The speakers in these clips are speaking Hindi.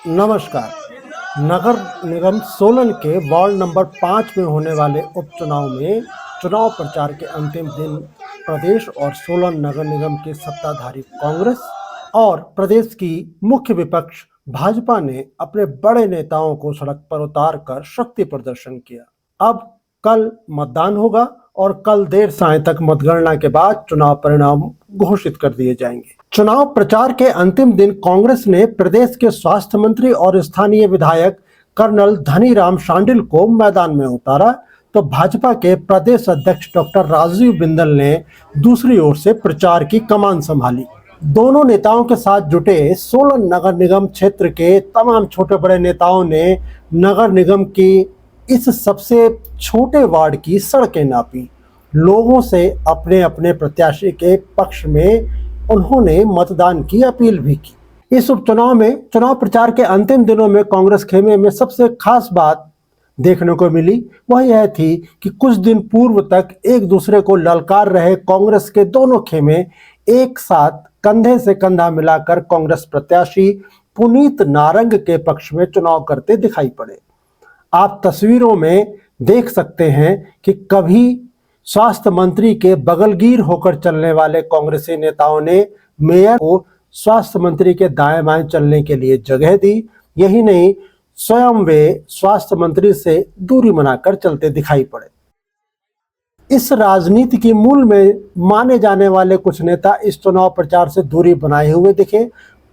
नमस्कार। नगर निगम सोलन के वार्ड नंबर 5 में होने वाले उपचुनाव में चुनाव प्रचार के अंतिम दिन प्रदेश और सोलन नगर निगम के सत्ताधारी कांग्रेस और प्रदेश की मुख्य विपक्ष भाजपा ने अपने बड़े नेताओं को सड़क पर उतार कर शक्ति प्रदर्शन किया। अब कल मतदान होगा और कल देर सायं तक मतगणना के बाद चुनाव परिणाम घोषित कर दिए जाएंगे। चुनाव प्रचार के अंतिम दिन कांग्रेस ने प्रदेश के स्वास्थ्य मंत्री और स्थानीय विधायक कर्नल धनीराम शांडिल को मैदान में उतारा, तो भाजपा के प्रदेश अध्यक्ष डॉक्टर राजीव बिंदल ने दूसरी ओर से प्रचार की कमान संभाली। दोनों नेताओं के साथ जुटे सोलन नगर निगम क्षेत्र के तमाम छोटे बड़े नेताओं ने नगर निगम की इस सबसे छोटे वार्ड की सड़कें नापी। लोगों से अपने अपने प्रत्याशी के पक्ष में उन्होंने मतदान की अपील भी की। इस उपचुनाव में चुनाव प्रचार के अंतिम दिनों में कांग्रेस खेमे में सबसे खास बात देखने को मिली वह यह थी कि कुछ दिन पूर्व तक एक दूसरे को ललकार रहे कांग्रेस के दोनों खेमे एक साथ कंधे से कंधा मिलाकर कांग्रेस प्रत्याशी पुनीत नारंग के पक्ष में चुनाव करते दिखाई पड़े। आप तस्वीरों में देख सकते हैं कि कभी स्वास्थ्य मंत्री के बगलगीर होकर चलने वाले कांग्रेसी नेताओं ने मेयर को स्वास्थ्य मंत्री के दाएं बाएं चलने के लिए जगह दी। यही नहीं, स्वयं वे स्वास्थ्य मंत्री से दूरी बनाकर चलते दिखाई पड़े। इस राजनीति की मूल में माने जाने वाले कुछ नेता इस चुनाव प्रचार से दूरी बनाए हुए दिखे।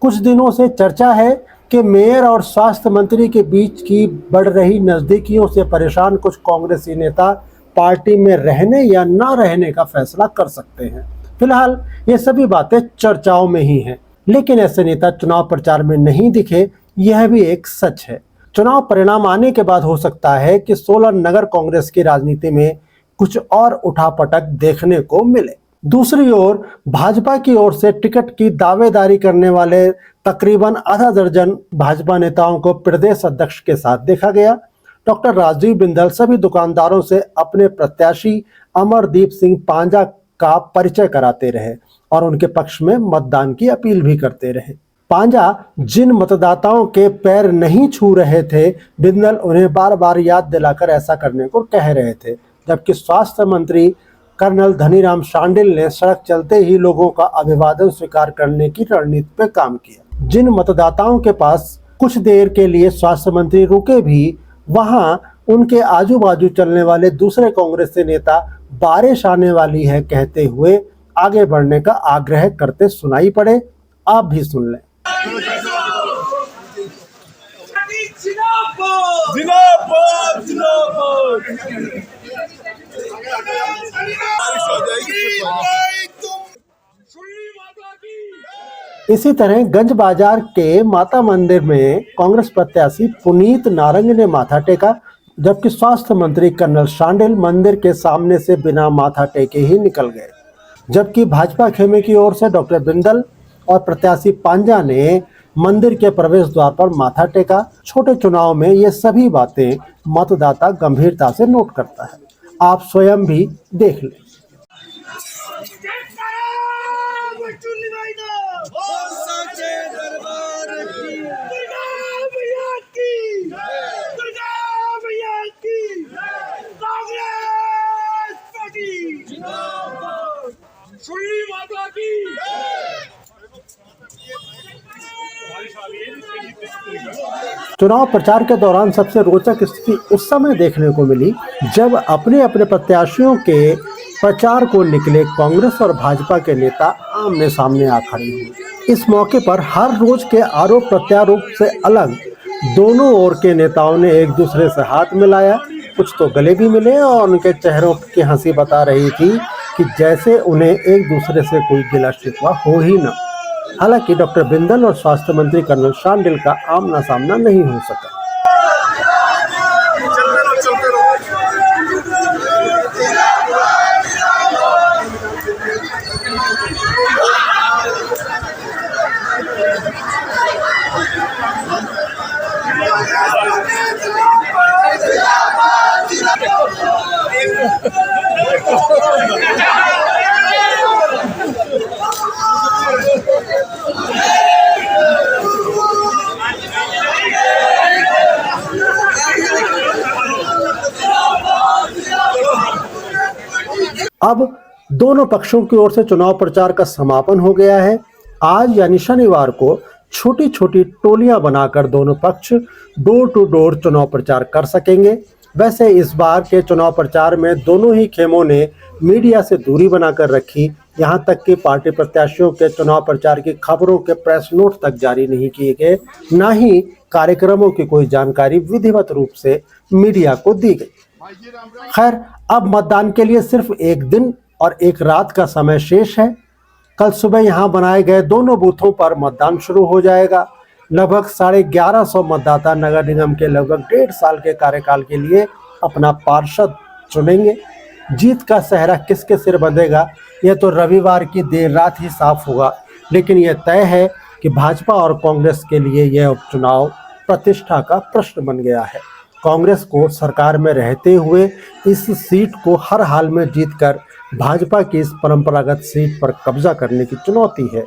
कुछ दिनों से चर्चा है कि मेयर और स्वास्थ्य मंत्री के बीच की बढ़ रही नजदीकियों से परेशान कुछ कांग्रेसी नेता पार्टी में रहने या न रहने का फैसला कर सकते हैं। फिलहाल ये सभी बातें चर्चाओं में ही हैं, लेकिन ऐसे नेता चुनाव प्रचार में नहीं दिखे, यह भी एक सच है। चुनाव परिणाम आने के बाद हो सकता है कि सोलन नगर कांग्रेस की राजनीति में कुछ और उठापटक देखने को मिले। दूसरी ओर भाजपा की ओर से टिकट की दावेदारी करने वाले तकरीबन आधा दर्जन भाजपा नेताओं को प्रदेश अध्यक्ष के साथ देखा गया। डॉक्टर राजीव बिंदल सभी दुकानदारों से अपने प्रत्याशी अमरदीप सिंह पांजा का परिचय कराते रहे और उनके पक्ष में मतदान की अपील भी करते रहे। पांजा जिन मतदाताओं के पैर नहीं छू रहे थे, बिंदल उन्हें बार बार याद दिलाकर ऐसा करने को कह रहे थे, जबकि स्वास्थ्य मंत्री कर्नल धनीराम शांडिल ने सड़क चलते ही लोगों का अभिवादन स्वीकार करने की रणनीति पर काम किया। जिन मतदाताओं के पास कुछ देर के लिए स्वास्थ्य मंत्री रुके भी, वहां उनके आजू बाजू चलने वाले दूसरे कांग्रेसी नेता बारिश आने वाली है कहते हुए आगे बढ़ने का आग्रह करते सुनाई पड़े। आप भी सुन लें। इसी तरह गंज बाजार के माता मंदिर में कांग्रेस प्रत्याशी पुनीत नारंग ने माथा टेका, जबकि स्वास्थ्य मंत्री कर्नल शांडिल मंदिर के सामने से बिना माथा टेके ही निकल गए। जबकि भाजपा खेमे की ओर से डॉक्टर बिंदल और प्रत्याशी पांजा ने मंदिर के प्रवेश द्वार पर माथा टेका। छोटे चुनाव में ये सभी बातें मतदाता गंभीरता से नोट करता है। आप स्वयं भी देख लें। चुनाव प्रचार के दौरान सबसे रोचक स्थिति उस समय देखने को मिली जब अपने अपने प्रत्याशियों के प्रचार को निकले कांग्रेस और भाजपा के नेता आमने सामने आ खड़े हुए। इस मौके पर हर रोज के आरोप प्रत्यारोप से अलग दोनों ओर के नेताओं ने एक दूसरे से हाथ मिलाया। कुछ तो गले भी मिले और उनके चेहरों की हंसी बता रही थी कि जैसे उन्हें एक दूसरे से कोई गिला शिकवा हो ही न। हालांकि डॉक्टर बिंदल और स्वास्थ्य मंत्री कर्नल शांडिल का आमना सामना नहीं हो सका। अब दोनों पक्षों की ओर से चुनाव प्रचार का समापन हो गया है। आज यानी शनिवार को छोटी छोटी टोलियां बनाकर दोनों पक्ष डोर टू डोर चुनाव प्रचार कर सकेंगे। वैसे इस बार के चुनाव प्रचार में दोनों ही खेमों ने मीडिया से दूरी बनाकर रखी। यहां तक कि पार्टी प्रत्याशियों के चुनाव प्रचार की खबरों के प्रेस नोट तक जारी नहीं किए गए, न ही कार्यक्रमों की कोई जानकारी विधिवत रूप से मीडिया को दी गई। खैर, अब मतदान के लिए सिर्फ एक दिन और एक रात का समय शेष है। कल सुबह यहां बनाए गए दोनों बूथों पर मतदान शुरू हो जाएगा। लगभग 1150 मतदाता नगर निगम के लगभग 1.5 साल के कार्यकाल के लिए अपना पार्षद चुनेंगे। जीत का सेहरा किसके सिर बंधेगा, यह तो रविवार की देर रात ही साफ होगा, लेकिन यह तय है कि भाजपा और कांग्रेस के लिए यह उपचुनाव प्रतिष्ठा का प्रश्न बन गया है। कांग्रेस को सरकार में रहते हुए इस सीट को हर हाल में जीतकर भाजपा की इस परंपरागत सीट पर कब्जा करने की चुनौती है।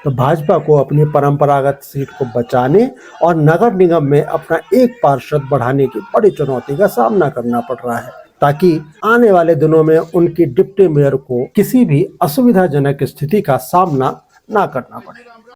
तो भाजपा को अपनी परंपरागत सीट को बचाने और नगर निगम में अपना एक पार्षद बढ़ाने की बड़ी चुनौती का सामना करना पड़ रहा है, ताकि आने वाले दिनों में उनकी डिप्टी मेयर को किसी भी असुविधाजनक स्थिति का सामना ना करना पड़े।